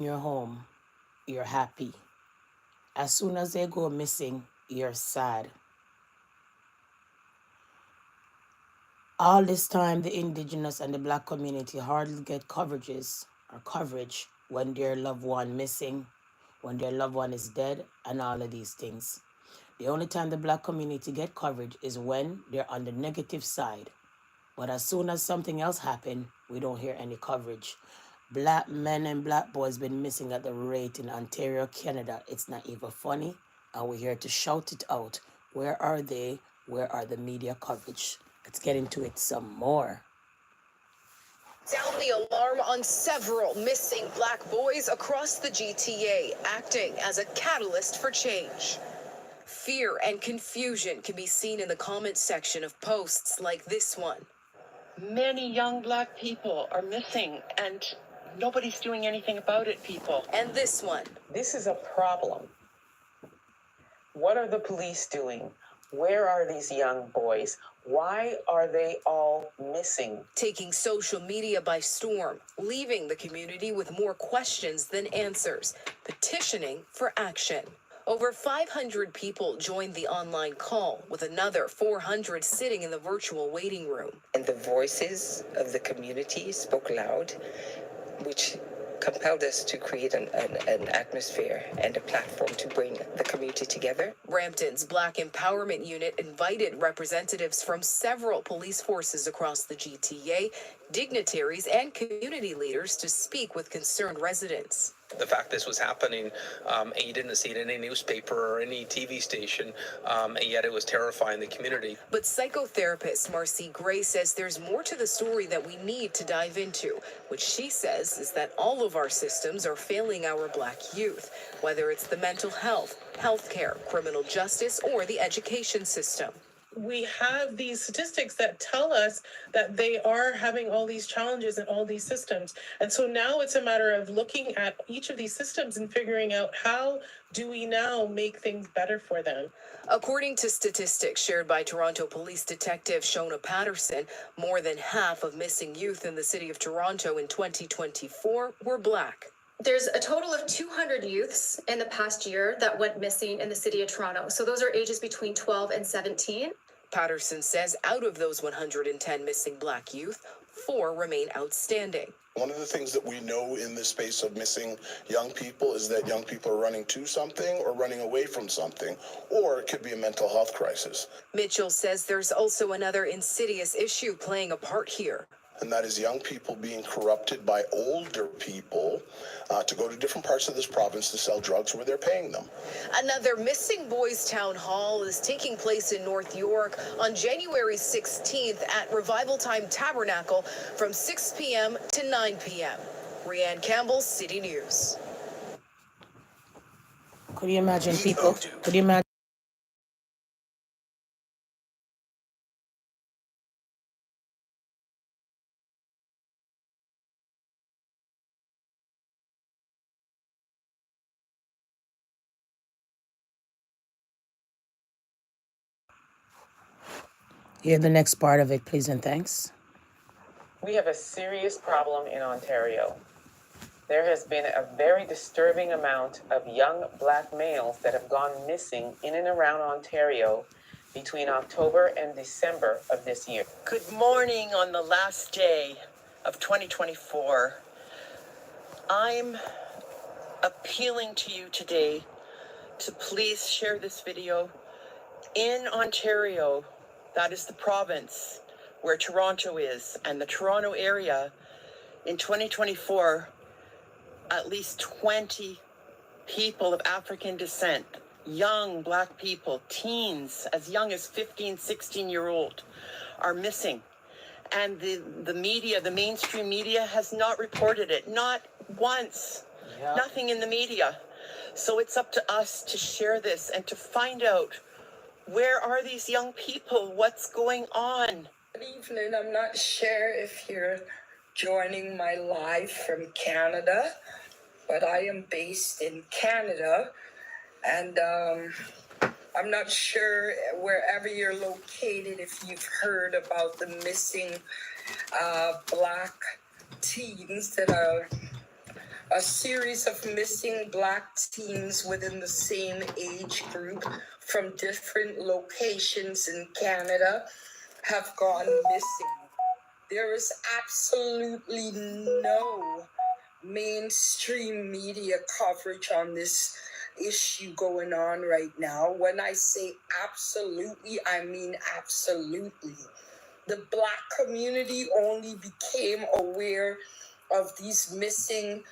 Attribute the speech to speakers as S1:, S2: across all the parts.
S1: your home, you're happy. As soon as they go missing, you're sad. All this time, the indigenous and the black community hardly get coverage when their loved one missing, when their loved one is dead, and all of these things. The only time the black community get coverage is when they're on the negative side. But as soon as something else happens, we don't hear any coverage. Black men and black boys been missing at the rate in Ontario, Canada. It's not even funny. And we're here to shout it out. Where are they? Where are the media coverage? Let's get into it some more.
S2: Sound the alarm on several missing black boys across the GTA, acting as a catalyst for change. Fear and confusion can be seen in the comment section of posts like this one.
S3: Many young black people are missing and nobody's doing anything about it, people.
S2: And this one.
S4: This is a problem. What are the police doing? Where are these young boys? Why are they all missing?
S2: Taking social media by storm, leaving the community with more questions than answers, petitioning for action. Over 500 people joined the online call, with another 400 sitting in the virtual waiting room.
S5: And the voices of the community spoke loud, which compelled us to create an atmosphere and a platform to bring the community together.
S2: Brampton's Black Empowerment Unit invited representatives from several police forces across the GTA, dignitaries, and community leaders to speak with concerned residents.
S6: The fact this was happening, and you didn't see it in any newspaper or any TV station, and yet it was terrifying the community.
S2: But psychotherapist Marcy Gray says there's more to the story that we need to dive into, which she says is that all of our systems are failing our black youth, whether it's the mental health, healthcare, criminal justice, or the education system.
S7: We have these statistics that tell us that they are having all these challenges in all these systems. And so now it's a matter of looking at each of these systems and figuring out how do we now make things better for them.
S2: According to statistics shared by Toronto Police Detective Shona Patterson, more than half of missing youth in the city of Toronto in 2024 were black.
S8: There's a total of 200 youths in the past year that went missing in the city of Toronto. So those are ages between 12 and 17.
S2: Patterson says out of those 110 missing black youth, 4 remain outstanding.
S9: One of the things that we know in this space of missing young people is that young people are running to something or running away from something, or it could be a mental health crisis.
S2: Mitchell says there's also another insidious issue playing a part here.
S9: And that is young people being corrupted by older people to go to different parts of this province to sell drugs where they're paying them.
S2: Another Missing Boys Town Hall is taking place in North York on January 16th at Revival Time Tabernacle from 6 p.m. to 9 p.m. Rianne Campbell, City News.
S1: Could you imagine people? Could you imagine? Hear the next part of it, please and thanks.
S4: We have a serious problem in Ontario. There has been a very disturbing amount of young black males that have gone missing in and around Ontario between October and December of this year.
S3: Good morning on the last day of 2024. I'm appealing to you today to please share this video. In Ontario, that is the province where Toronto is, and the Toronto area, in 2024, at least 20 people of African descent, young black people, teens, as young as 15, 16-year-old, are missing. And the media, the mainstream media, has not reported it, not once, nothing in the media. So it's up to us to share this and to find out, where are these young people? What's going on?
S10: Good evening. I'm not sure if you're joining my live from Canada, but I am based in Canada, and I'm not sure wherever you're located if you've heard about the missing black teens that are A series of missing Black teens within the same age group from different locations in Canada have gone missing. There is absolutely no mainstream media coverage on this issue going on right now. When I say absolutely, I mean absolutely. The Black community only became aware of these missing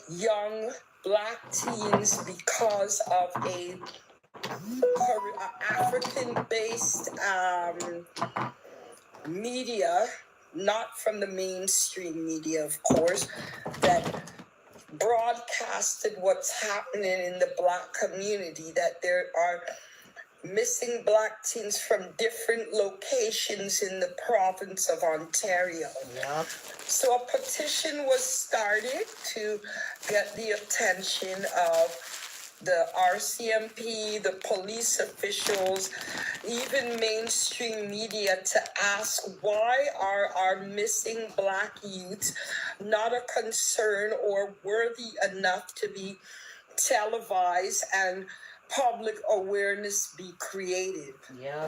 S10: young Black teens because of a African-based media, not from the mainstream media, of course, that broadcasted what's happening in the Black community, that there are missing Black teens from different locations in the province of Ontario.
S1: Yep.
S10: So a petition was started to get the attention of the RCMP, the police officials, even mainstream media to ask, why are our missing Black youth not a concern or worthy enough to be televised and public awareness be created?
S1: Yeah.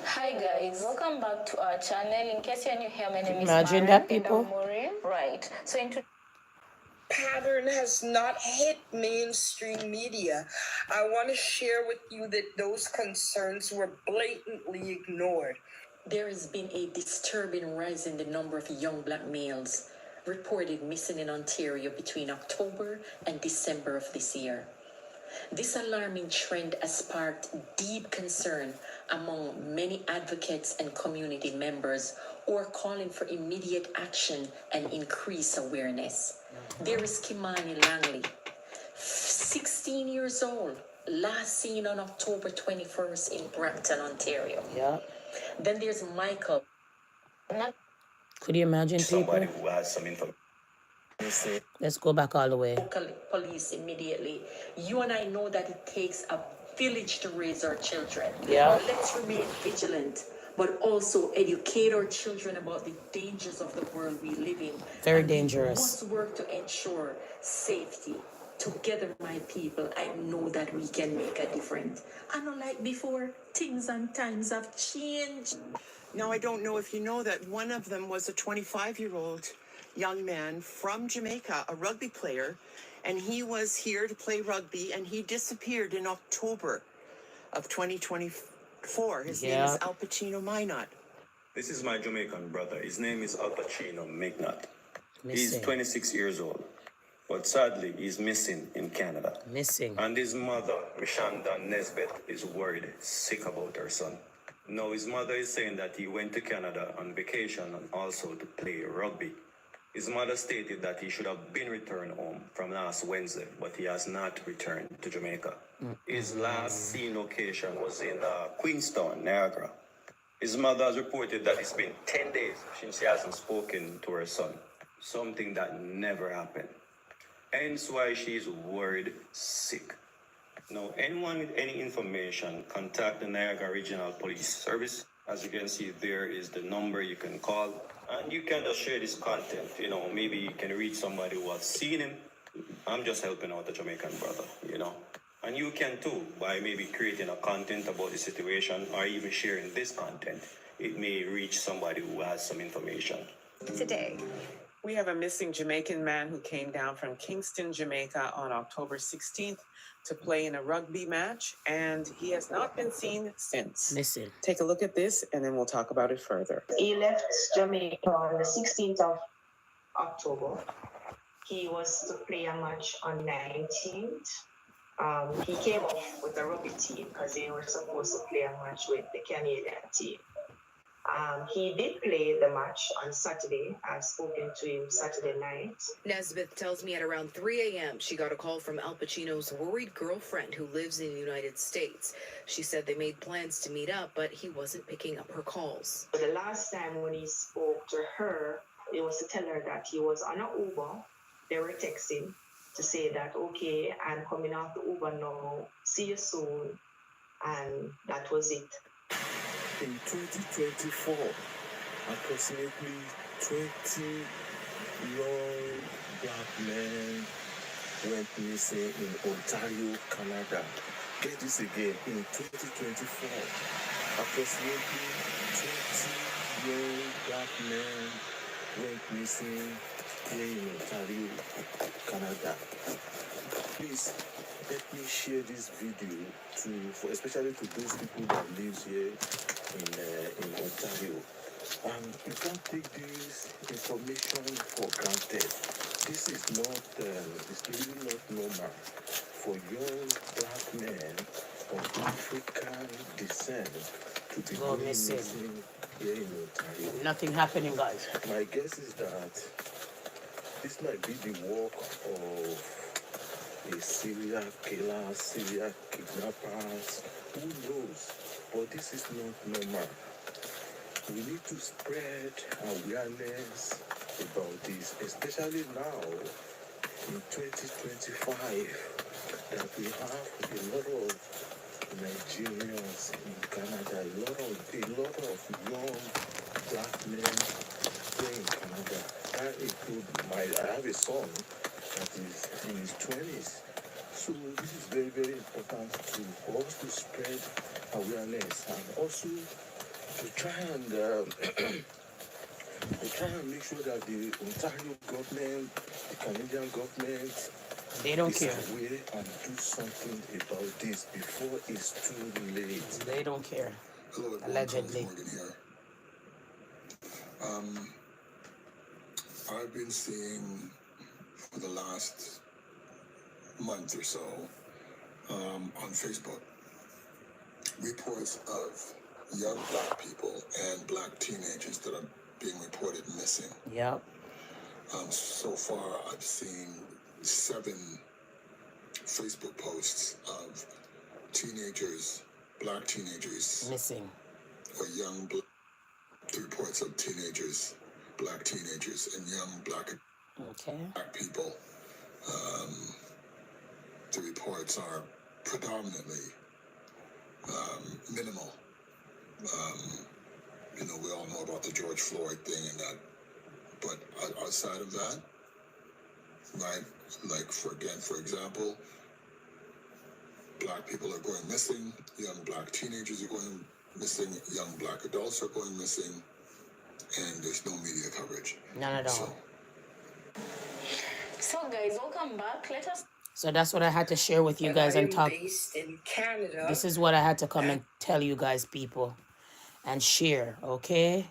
S11: Hi guys, welcome back to our channel. In case you're new here, my name is
S1: Imagine
S11: Maren,
S1: that, people.
S11: and I'm Maureen. Right. So in
S10: Pattern has not hit mainstream media. I want to share with you that those concerns were blatantly ignored.
S12: There has been a disturbing rise in the number of young Black males reported missing in Ontario between October and December of this year. This alarming trend has sparked deep concern among many advocates and community members who are calling for immediate action and increased awareness. There is Kimani Langley, 16 years old, last seen on October 21st in Brampton, Ontario.
S1: Yeah.
S12: Then there's Michael.
S1: Could you imagine
S13: Somebody
S1: people?
S13: who has some information.
S1: Let's go back all the way.
S12: Local police immediately. You and I know that it takes a village to raise our children.
S1: Yeah.
S12: But let's remain vigilant, but also educate our children about the dangers of the world we live in.
S1: Very
S12: And
S1: dangerous.
S12: We must work to ensure safety. Together, my people, I know that we can make a difference. And unlike before, things and times have changed.
S3: Now, I don't know if you know that one of them was a 25-year-old young man from Jamaica, a rugby player, and he was here to play rugby, and he disappeared in October of 2024. His name is Al Pacino Minot.
S13: This is my Jamaican brother. His name is Al Pacino Mignot. He's
S1: Missing.
S13: 26 years old, but sadly, he's missing in Canada.
S1: Missing.
S13: And his mother, Rishanda Nesbeth, is worried, sick about her son. Now, his mother is saying that he went to Canada on vacation and also to play rugby. His mother stated that he should have been returned home from last Wednesday, but he has not returned to Jamaica. His last seen location was in Queenstown, Niagara. His mother has reported that it's been 10 days since she hasn't spoken to her son, something that never happened. Hence why she is worried sick. Now, anyone with any information, contact the Niagara Regional Police Service. As you can see, there is the number you can call. And you can just share this content. You know, maybe you can reach somebody who has seen him. I'm just helping out a Jamaican brother, you know. And you can too, by maybe creating a content about the situation or even sharing this content. It may reach somebody who has some information.
S4: Today, we have a missing Jamaican man who came down from Kingston, Jamaica on October 16th to play in a rugby match, and he has not been seen since.
S1: Missing.
S4: Take a look at this, and then we'll talk about it further.
S14: He left Jamaica on the 16th of October. He was to play a match on 19th. He came off with the rugby team because they were supposed to play a match with the Canadian team. He did play the match on Saturday. I've spoken to him Saturday night.
S2: Nesbeth tells me at around 3 a.m. she got a call from Al Pacino's worried girlfriend who lives in the United States. She said they made plans to meet up, but he wasn't picking up her calls.
S14: The last time when he spoke to her, it was to tell her that he was on an Uber. They were texting to say that, okay, I'm coming off the Uber now. See you soon. And that was it.
S15: In 2024, approximately 20 young black men went missing in Ontario, Canada. Get this again, in 2024, approximately 20 young black men went missing here in Ontario, Canada. Please let me share this video especially to those people that live here in Ontario. You can't take this information for granted. This is not, it's really not normal for young black men of African descent to be
S1: Go
S15: going
S1: missing.
S15: missing here in Ontario.
S1: Nothing happening, guys.
S15: My guess is that this might be the work of a serial killer, serial kidnappers. Who knows? But this is not normal. We need to spread awareness about this, especially now in 2025, that we have a lot of Nigerians in Canada, a lot of young black men here in Canada. That includes I have a son that is in his 20s. So this is very, very important for us to spread awareness and also to try and make sure that the Ontario government, the Canadian government,
S1: they don't care.
S15: Aware and do something about this before it's too late.
S1: They don't care.
S16: Hello, everyone.
S1: Allegedly.
S16: Morgan here. I've been seeing for the last month or so on Facebook reports of young black people and black teenagers that are being reported missing.
S1: Yep.
S16: So far, I've seen 7 Facebook posts of teenagers, black teenagers
S1: missing,
S16: or young reports of teenagers, black teenagers, and young black people. The reports are predominantly minimal. We all know about the George Floyd thing and that, but outside of that, right? Like for example, black people are going missing, young black teenagers are going missing, young black adults are going missing, and there's no media coverage.
S1: None at all.
S11: So guys, welcome back. Let us.
S1: So that's what I had to share with you guys and talk.
S10: Based in Canada.
S1: This is what I had to come and tell you guys, people, and share, okay?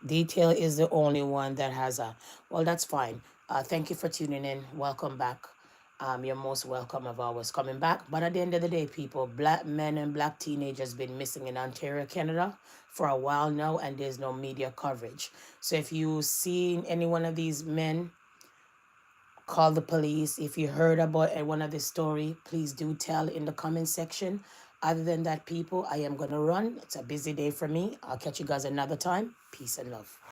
S1: Detail is the only one that has a... Well, that's fine. Thank you for tuning in. Welcome back. You're most welcome of always coming back. But at the end of the day, people, black men and black teenagers been missing in Ontario, Canada for a while now, and there's no media coverage. So if you seen any one of these men, call the police. If you heard about one of this story, please do tell in the comment section. Other than that, people, I am going to run. It's a busy day for me. I'll catch you guys another time. Peace and love.